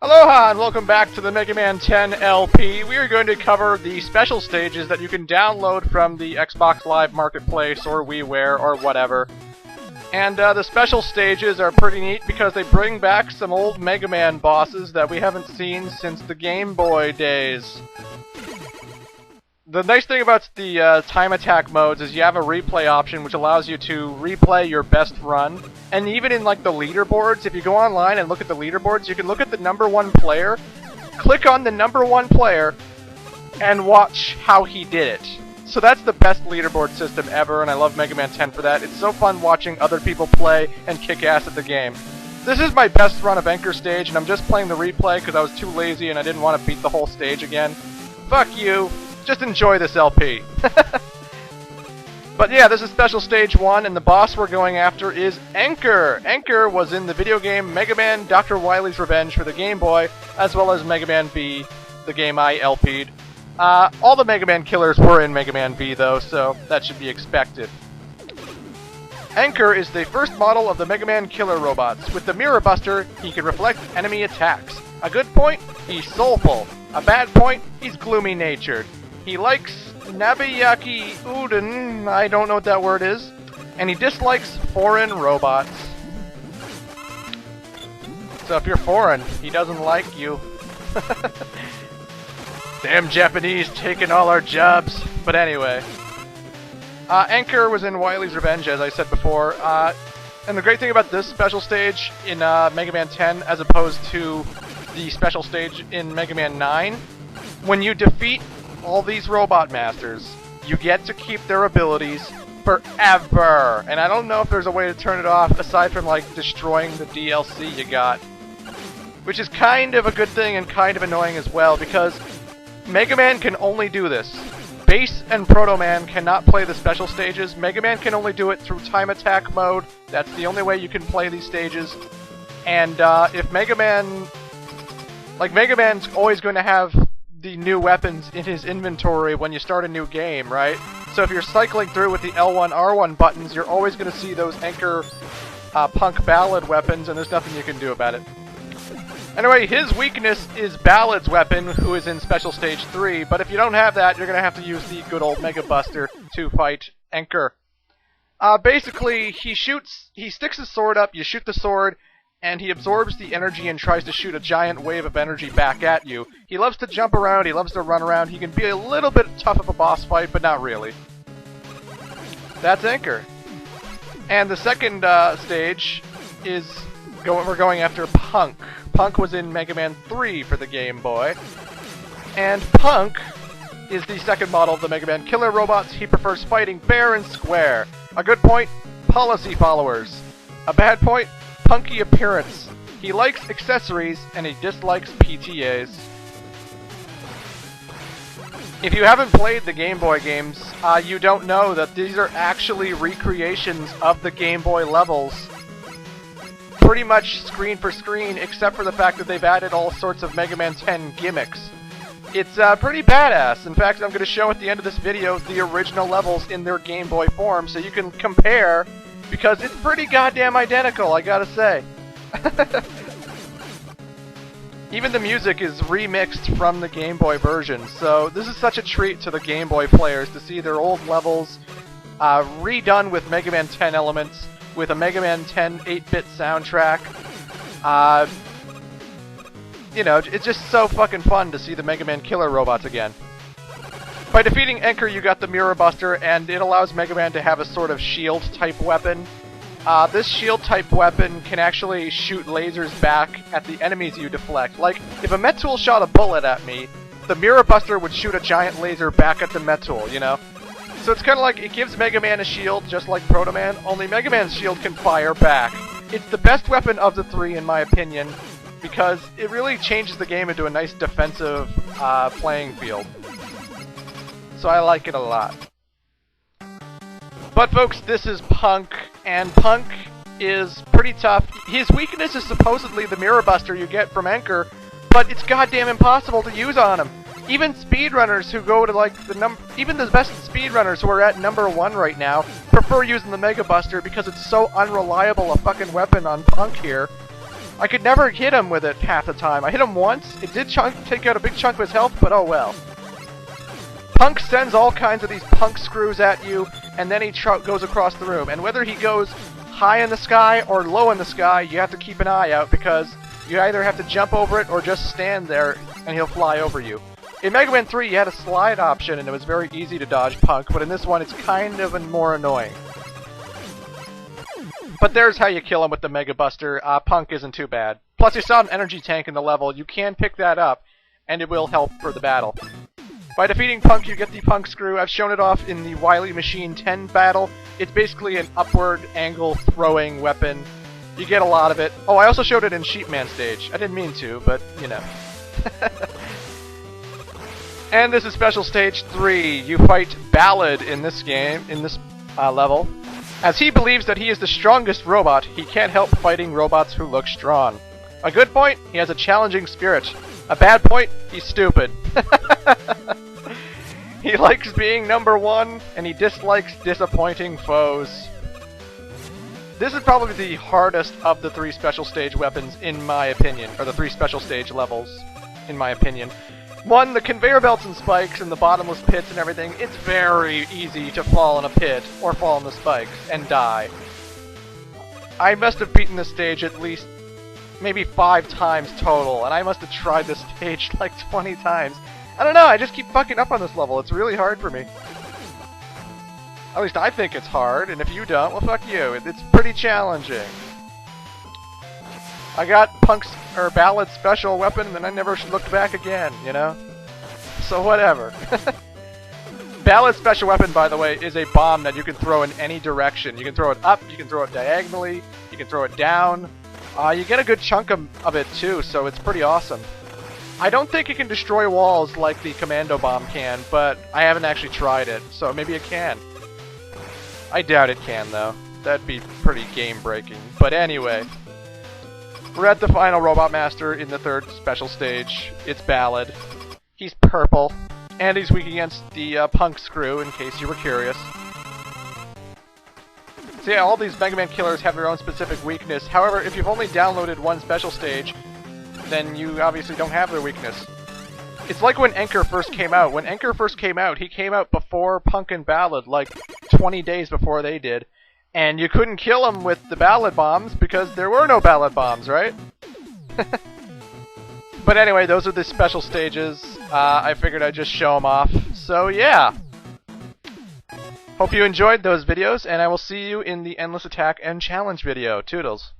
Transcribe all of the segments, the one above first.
Aloha and welcome back to the Mega Man 10 LP. We are going to cover the special stages that you can download from the Xbox Live Marketplace or WiiWare or whatever. And the special stages are pretty neat because they bring back some old Mega Man bosses that we haven't seen since the Game Boy days. The nice thing about the time attack modes is you have a replay option which allows you to replay your best run. And even in like the leaderboards, if you go online and look at the leaderboards, you can look at the #1 player, click on the #1 player, and watch how he did it. So that's the best leaderboard system ever, and I love Mega Man 10 for that. It's so fun watching other people play and kick ass at the game. This is my best run of Anchor Stage, and I'm just playing the replay because I was too lazy and I didn't want to beat the whole stage again. Fuck you. Just enjoy this LP. But yeah, this is Special Stage 1, and the boss we're going after is Anchor. Anchor was in the video game Mega Man Dr. Wily's Revenge for the Game Boy, as well as Mega Man V, the game I LP'd. All the Mega Man killers were in Mega Man V, though, so that should be expected. Anchor is the first model of the Mega Man killer robots. With the Mirror Buster, he can reflect enemy attacks. A good point? He's soulful. A bad point? He's gloomy-natured. He likes Nabiyaki Udon, I don't know what that word is, and he dislikes foreign robots. So if you're foreign, he doesn't like you. Damn Japanese taking all our jobs. But anyway. Anchor was in Wily's Revenge, as I said before. And the great thing about this special stage in Mega Man 10, as opposed to the special stage in Mega Man 9, when you defeat all these Robot Masters, you get to keep their abilities forever. And I don't know if there's a way to turn it off, aside from, like, destroying the DLC you got. Which is kind of a good thing and kind of annoying as well, because Mega Man can only do this. Bass and Proto Man cannot play the special stages. Mega Man can only do it through time attack mode. That's the only way you can play these stages. And if Mega Man... Like, Mega Man's always going to have the new weapons in his inventory when you start a new game, right? So if you're cycling through with the L1, R1 buttons, you're always going to see those Anchor Punk Ballad weapons, and there's nothing you can do about it. Anyway, his weakness is Ballad's weapon, who is in Special Stage 3, but if you don't have that, you're going to have to use the good old Mega Buster to fight Anchor. Basically, he sticks his sword up, you shoot the sword, and he absorbs the energy and tries to shoot a giant wave of energy back at you. He loves to jump around, he loves to run around, he can be a little bit tough of a boss fight, but not really. That's Anchor. And the second stage is... we're going after Punk. Punk was in Mega Man 3 for the Game Boy. And Punk is the second model of the Mega Man killer robots. He prefers fighting fair and square. A good point? Policy followers. A bad point? Punky appearance. He likes accessories, and he dislikes PTAs. If you haven't played the Game Boy games, you don't know that these are actually recreations of the Game Boy levels. Pretty much screen for screen, except for the fact that they've added all sorts of Mega Man 10 gimmicks. It's pretty badass. In fact, I'm going to show at the end of this video the original levels in their Game Boy form, so you can compare, because it's pretty goddamn identical, I gotta say. Even the music is remixed from the Game Boy version, so this is such a treat to the Game Boy players to see their old levels redone with Mega Man 10 elements, with a Mega Man 10 8-bit soundtrack. You know, it's just so fucking fun to see the Mega Man killer robots again. By defeating Anchor, you got the Mirror Buster, and it allows Mega Man to have a sort of shield-type weapon. This shield-type weapon can actually shoot lasers back at the enemies you deflect. Like, if a Metul shot a bullet at me, the Mirror Buster would shoot a giant laser back at the Metul, you know? So it's kind of like, it gives Mega Man a shield, just like Proto Man, only Mega Man's shield can fire back. It's the best weapon of the three, in my opinion, because it really changes the game into a nice defensive playing field. So I like it a lot. But folks, this is Punk, and Punk is pretty tough. His weakness is supposedly the Mirror Buster you get from Anchor, but it's goddamn impossible to use on him. Even speedrunners who go to, like, even the best speedrunners who are at #1 right now prefer using the Mega Buster because it's so unreliable a fucking weapon on Punk here. I could never hit him with it half the time. I hit him once, it did take out a big chunk of his health, but oh well. Punk sends all kinds of these punk screws at you, and then he goes across the room. And whether he goes high in the sky or low in the sky, you have to keep an eye out, because you either have to jump over it or just stand there and he'll fly over you. In Mega Man 3, you had a slide option and it was very easy to dodge Punk, but in this one it's kind of more annoying. But there's how you kill him with the Mega Buster. Punk isn't too bad. Plus you saw an energy tank in the level. You can pick that up, and it will help for the battle. By defeating Punk, you get the Punk Screw. I've shown it off in the Wily Machine 10 battle. It's basically an upward angle throwing weapon. You get a lot of it. Oh, I also showed it in Sheepman stage. I didn't mean to, but, you know. And this is Special Stage 3. You fight Ballad in this game, in this level. As he believes that he is the strongest robot, he can't help fighting robots who look strong. A good point, he has a challenging spirit. A bad point, he's stupid. He likes being number one, and he dislikes disappointing foes. This is probably the hardest of the 3 special stage weapons, in my opinion. Or the 3 special stage levels, in my opinion. One, the conveyor belts and spikes and the bottomless pits and everything, it's very easy to fall in a pit, or fall in the spikes, and die. I must have beaten this stage at least maybe 5 times total, and I must have tried this stage like 20 times. I don't know, I just keep fucking up on this level. It's really hard for me. At least I think it's hard, and if you don't, well fuck you. It's pretty challenging. I got Punk's, or Ballad's special weapon, and then I never looked back again, you know? So whatever. Ballad's special weapon, by the way, is a bomb that you can throw in any direction. You can throw it up, you can throw it diagonally, you can throw it down. You get a good chunk of it too, so it's pretty awesome. I don't think it can destroy walls like the Commando Bomb can, but I haven't actually tried it, so maybe it can. I doubt it can, though. That'd be pretty game-breaking. But anyway, we're at the final Robot Master in the 3rd special stage. It's Ballad. He's purple, and he's weak against the Punk Screw, in case you were curious. So yeah, all these Mega Man killers have their own specific weakness. However, if you've only downloaded one special stage, then you obviously don't have their weakness. It's like when Enker first came out. When Enker first came out, he came out before Punk and Ballad, like 20 days before they did. And you couldn't kill him with the Ballad bombs because there were no Ballad bombs, right? But anyway, those are the special stages. I figured I'd just show them off. So yeah. Hope you enjoyed those videos, and I will see you in the Endless Attack and Challenge video. Toodles.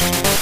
Bye.